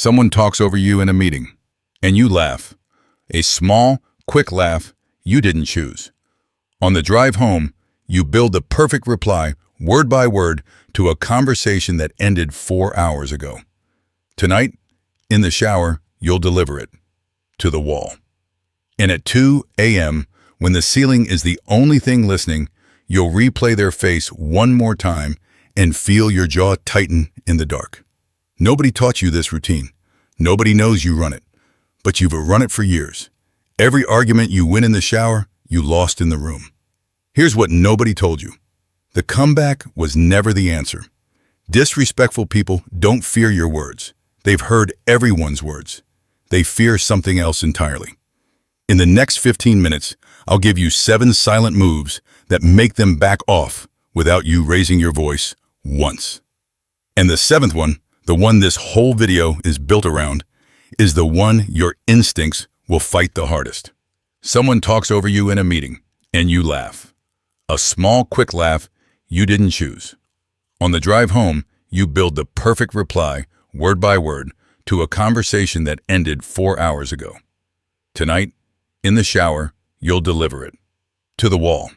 Someone talks over you in a meeting, and you laugh. A small, quick laugh you didn't choose. On the drive home, you build the perfect reply, word by word, to a conversation that ended 4 hours ago. Tonight, in the shower, you'll deliver it. To the wall. And at 2 a.m., when the ceiling is the only thing listening, you'll replay their face one more time and feel your jaw tighten in the dark. Nobody taught you this routine. Nobody knows you run it. But you've run it for years. Every argument you win in the shower, you lost in the room. Here's what nobody told you. The comeback was never the answer. Disrespectful people don't fear your words. They've heard everyone's words. They fear something else entirely. In the next 15 minutes, I'll give you 7 silent moves that make them back off without you raising your voice once. And the 7th one, the one this whole video is built around, is the one your instincts will fight the hardest. Someone talks over you in a meeting, and you laugh. A small, quick laugh you didn't choose. On the drive home, you build the perfect reply, word by word, to a conversation that ended 4 hours ago. Tonight, in the shower, you'll deliver it. To the wall.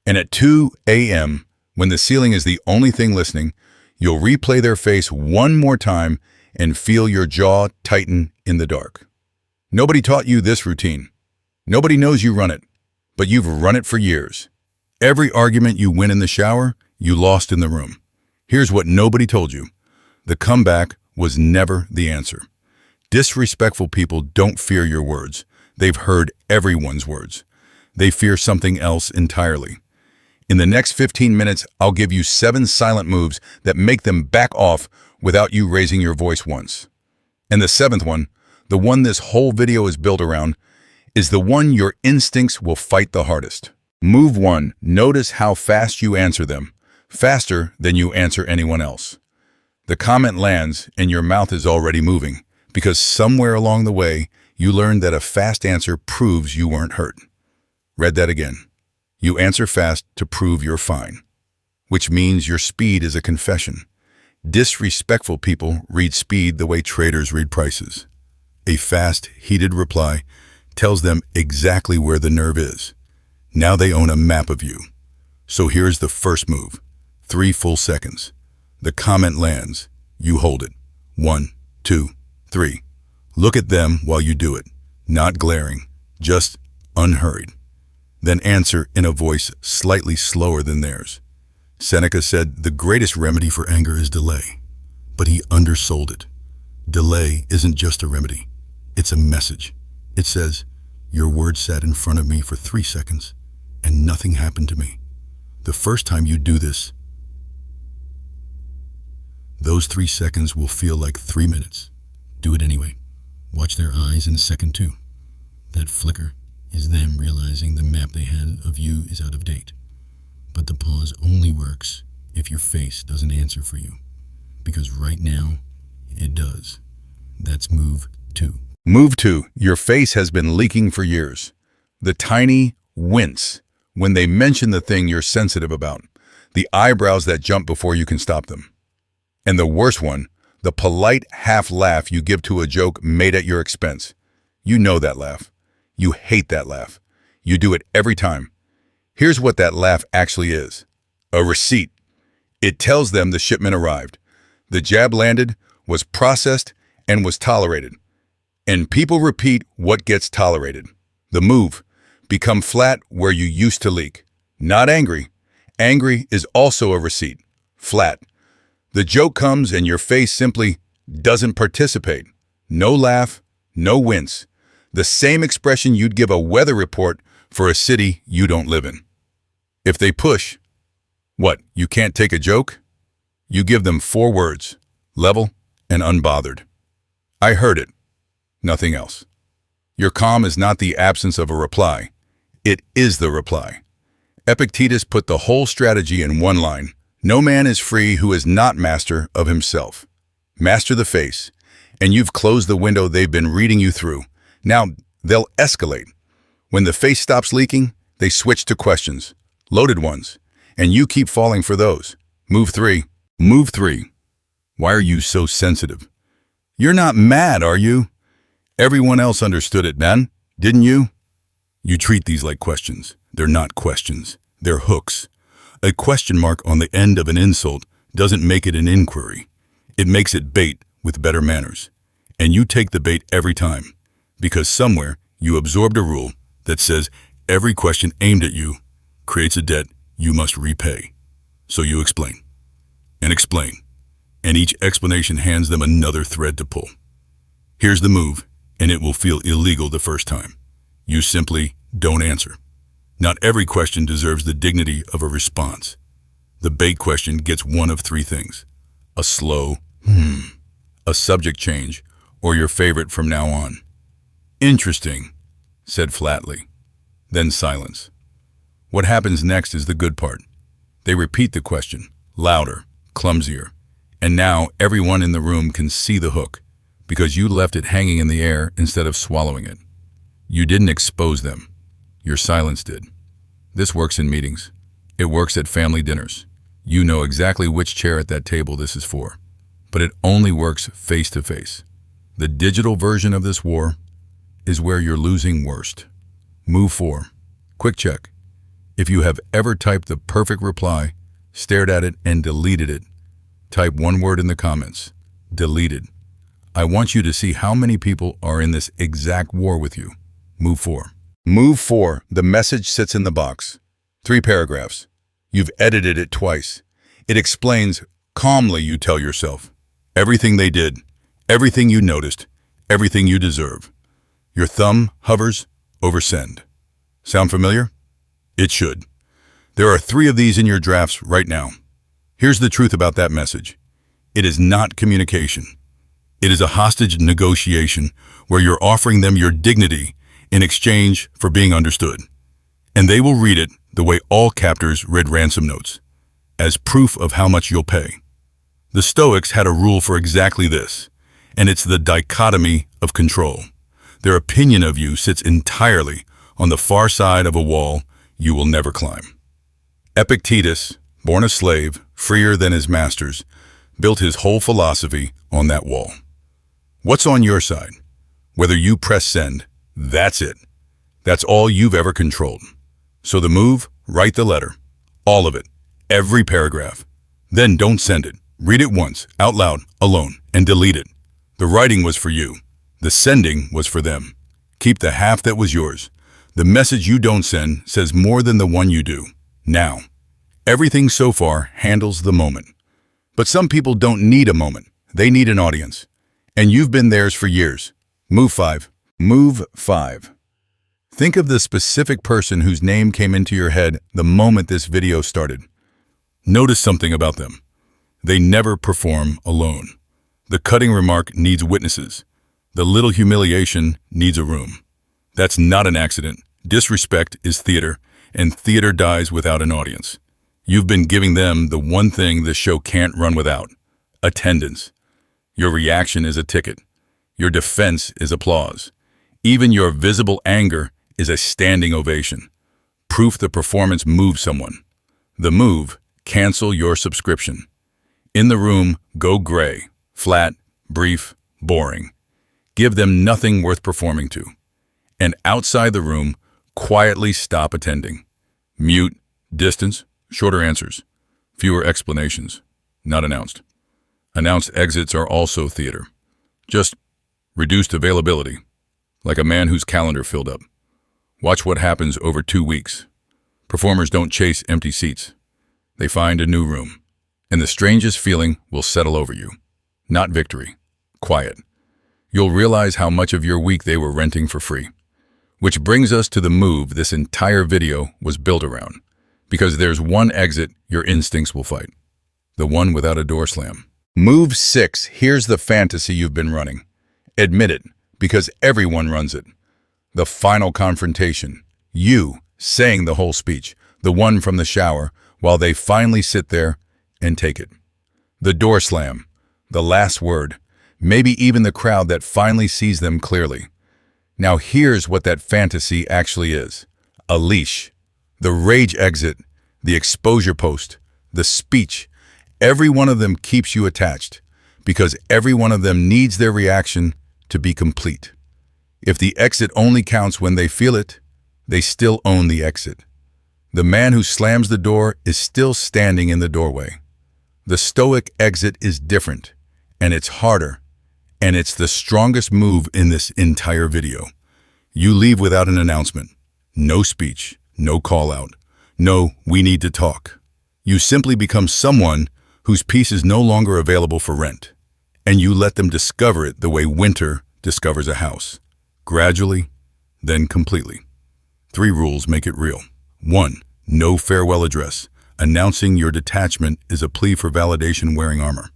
And at 2 a.m., when the ceiling is the only thing listening, you'll replay their face one more time and feel your jaw tighten in the dark. Nobody taught you this routine. Nobody knows you run it, but you've run it for years. Every argument you win in the shower, you lost in the room. Here's what nobody told you. The comeback was never the answer. Disrespectful people don't fear your words. They've heard everyone's words. They fear something else entirely. In the next 15 minutes, I'll give you 7 silent moves that make them back off without you raising your voice once. And the 7th one, the one this whole video is built around, is the one your instincts will fight the hardest. Move 1. Notice how fast you answer them, faster than you answer anyone else. The comment lands and your mouth is already moving because somewhere along the way, you learned that a fast answer proves you weren't hurt. Read that again. You answer fast to prove you're fine, which means your speed is a confession. Disrespectful people read speed the way traders read prices. A fast, heated reply tells them exactly where the nerve is. Now they own a map of you. So here's the first move. 3 full seconds. The comment lands. You hold it. 1, 2, 3. Look at them while you do it. Not glaring, just unhurried. Then answer in a voice slightly slower than theirs. Seneca said the greatest remedy for anger is delay, but he undersold it. Delay isn't just a remedy. It's a message. It says, your words sat in front of me for 3 seconds, and nothing happened to me. The first time you do this, those 3 seconds will feel like 3 minutes. Do it anyway. Watch their eyes in a second too. That flicker is them realizing the map they had of you is out of date. But the pause only works if your face doesn't answer for you. Because right now, it does. That's move 2. Move 2. Your face has been leaking for years. The tiny wince when they mention the thing you're sensitive about. The eyebrows that jump before you can stop them. And the worst one, the polite half laugh you give to a joke made at your expense. You know that laugh. You hate that laugh. You do it every time. Here's what that laugh actually is. A receipt. It tells them the shipment arrived. The jab landed, was processed, and was tolerated. And people repeat what gets tolerated. The move. Become flat where you used to leak. Not angry. Angry is also a receipt. Flat. The joke comes and your face simply doesn't participate. No laugh, no wince. The same expression you'd give a weather report for a city you don't live in. If they push, what, you can't take a joke? You give them 4 words, level and unbothered. I heard it. Nothing else. Your calm is not the absence of a reply. It is the reply. Epictetus put the whole strategy in one line. No man is free who is not master of himself. Master the face, and you've closed the window they've been reading you through. Now, they'll escalate. When the face stops leaking, they switch to questions, loaded ones, and you keep falling for those. Move 3. Move 3. Why are you so sensitive? You're not mad, are you? Everyone else understood it, man, didn't you? You treat these like questions. They're not questions. They're hooks. A question mark on the end of an insult doesn't make it an inquiry. It makes it bait with better manners. And you take the bait every time, because somewhere you absorbed a rule that says every question aimed at you creates a debt you must repay. So you explain, and each explanation hands them another thread to pull. Here's the move, and it will feel illegal the first time. You simply don't answer. Not every question deserves the dignity of a response. The bait question gets one of three things: a slow, a subject change, or your favorite from now on. Interesting, said flatly. Then silence. What happens next is the good part. They repeat the question, louder, clumsier, and now everyone in the room can see the hook, because you left it hanging in the air instead of swallowing it. You didn't expose them. Your silence did. This works in meetings. It works at family dinners. You know exactly which chair at that table this is for. But it only works face to face. The digital version of this war is where you're losing worst. Move 4. Quick check. If you have ever typed the perfect reply, stared at it, and deleted it, type one word in the comments: deleted. I want you to see how many people are in this exact war with you. Move 4. Move 4. The message sits in the box. 3 paragraphs. You've edited it twice. It explains calmly, you tell yourself, everything they did, everything you noticed, everything you deserve. Your thumb hovers over send. Sound familiar? It should. There are 3 of these in your drafts right now. Here's the truth about that message. It is not communication. It is a hostage negotiation where you're offering them your dignity in exchange for being understood. And they will read it the way all captors read ransom notes, as proof of how much you'll pay. The Stoics had a rule for exactly this, and it's the dichotomy of control. Their opinion of you sits entirely on the far side of a wall you will never climb. Epictetus, born a slave, freer than his masters, built his whole philosophy on that wall. What's on your side? Whether you press send, that's it. That's all you've ever controlled. So the move, write the letter. All of it. Every paragraph. Then don't send it. Read it once, out loud, alone, and delete it. The writing was for you. The sending was for them. Keep the half that was yours. The message you don't send says more than the one you do. Now, everything so far handles the moment. But some people don't need a moment. They need an audience. And you've been theirs for years. Move 5. Move 5. Think of the specific person whose name came into your head the moment this video started. Notice something about them. They never perform alone. The cutting remark needs witnesses. The little humiliation needs a room. That's not an accident. Disrespect is theater, and theater dies without an audience. You've been giving them the one thing the show can't run without: attendance. Your reaction is a ticket. Your defense is applause. Even your visible anger is a standing ovation. Proof the performance moves someone. The move: cancel your subscription. In the room, go gray, flat, brief, boring. Give them nothing worth performing to. And outside the room, quietly stop attending. Mute, distance, shorter answers, fewer explanations, not announced. Announced exits are also theater. Just reduced availability, like a man whose calendar filled up. Watch what happens over 2 weeks. Performers don't chase empty seats. They find a new room, and the strangest feeling will settle over you. Not victory, quiet. You'll realize how much of your week they were renting for free. Which brings us to the move this entire video was built around. Because there's one exit your instincts will fight. The one without a door slam. Move 6. Here's the fantasy you've been running. Admit it, because everyone runs it. The final confrontation. You saying the whole speech. The one from the shower, while they finally sit there and take it. The door slam. The last word. Maybe even the crowd that finally sees them clearly. Now here's what that fantasy actually is. A leash. The rage exit. The exposure post. The speech. Every one of them keeps you attached. because every one of them needs their reaction to be complete. If the exit only counts when they feel it, they still own the exit. The man who slams the door is still standing in the doorway. The Stoic exit is different, and it's harder, and it's the strongest move in this entire video. You leave without an announcement, no speech, no call out, no "we need to talk." You simply become someone whose peace is no longer available for rent, and you let them discover it the way winter discovers a house. Gradually, then completely. 3 rules make it real. 1. No farewell address. Announcing your detachment is a plea for validation wearing armor.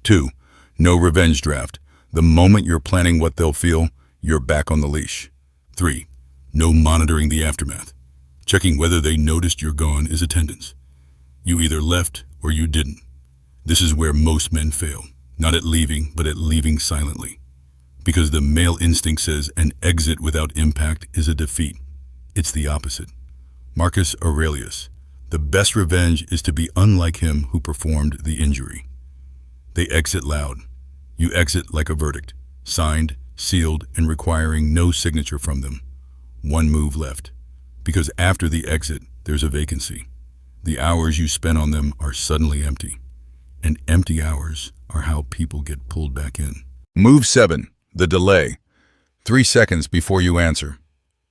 2. No revenge draft. The moment you're planning what they'll feel, you're back on the leash. 3. No monitoring the aftermath. Checking whether they noticed you're gone is attendance. You either left or you didn't. This is where most men fail, not at leaving, but at leaving silently. Because the male instinct says an exit without impact is a defeat. It's the opposite. Marcus Aurelius, the best revenge is to be unlike him who performed the injury. They exit loud. You exit like a verdict, signed, sealed, and requiring no signature from them. 1 move left. Because after the exit, there's a vacancy. The hours you spent on them are suddenly empty. And empty hours are how people get pulled back in. Move 7. The delay. 3 seconds before you answer.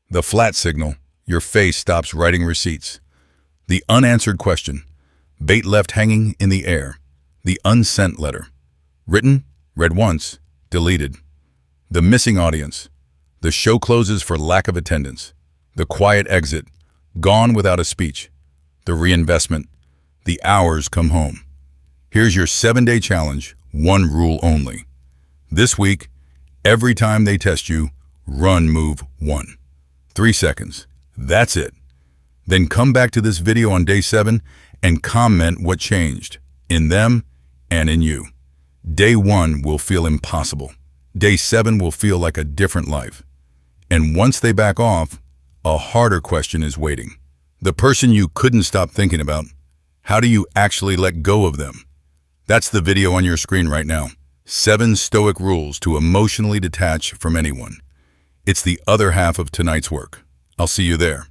The flat signal. Your face stops writing receipts. The unanswered question. Bait left hanging in the air. The unsent letter. Written, read once, deleted. The missing audience. The show closes for lack of attendance. The quiet exit. Gone without a speech. The reinvestment. The hours come home. Here's your 7-day challenge, 1 rule only. This week, every time they test you, run move 1. 3 seconds. That's it. Then come back to this video on day 7 and comment what changed in them and in you. Day 1 will feel impossible. Day 7 will feel like a different life. And once they back off, a harder question is waiting. The person you couldn't stop thinking about, how do you actually let go of them? That's the video on your screen right now. 7 Stoic rules to emotionally detach from anyone. It's the other half of tonight's work. I'll see you there.